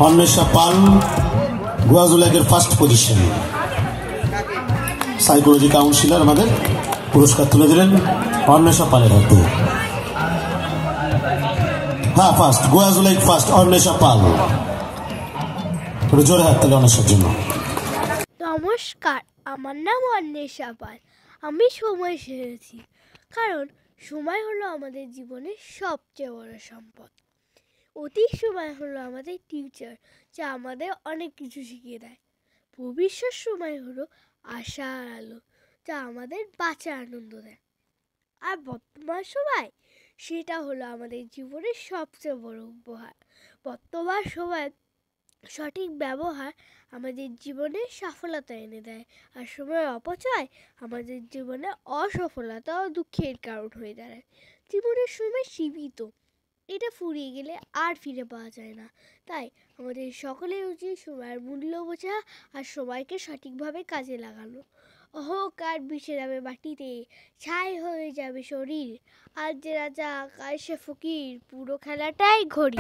অন্বেষা পাল গোয়াজুলাকের first position. Psychology councillor আমাদের পুরস্কার তুলে দিলেন অন্বেষা পালের হাতে। হ্যাঁ, ফার্স্ট গোয়াজুলাইক, ফার্স্ট অন্বেষা পাল। জোরে হাত তালে অন্বেষার জন্য। নমস্কার, আমার নাম অন্বেষা পাল। আমি সময় সেরেছি, কারণ সময় হলো আমাদের জীবনের সবচেয়ে বড় সম্পদ। অতীত সময় হলো আমাদের টিচার, যা আমাদের অনেক কিছু শিখিয়ে দেয়। ভবিষ্যৎ সময় হলো আশার আলো, যা আমাদের বাঁচার আনন্দ দেয়। আর বর্তমান সময়, সেটা হলো আমাদের জীবনের সবচেয়ে বড় উপহার। বর্তমান সময় সঠিক ব্যবহার আমাদের জীবনে সফলতা এনে দেয়, আর সময়ের অপচয় আমাদের জীবনে অসফলতা ও দুঃখের কারণ হয়ে দাঁড়ায়। জীবনের সময় সীমিত, এটা ফুরিয়ে গেলে আর ফিরে পাওয়া যায় না। তাই আমাদের সকলের উচিত সময়ের মূল্য বোঝা আর সময়কে সঠিকভাবে কাজে লাগানো। অহংকার মিশে যাবে মাটিতে, ছাই হয়ে যাবে শরীর, আর যে রাজা কাল সে ফকির, পুরো খেলাটাই ঘড়ি।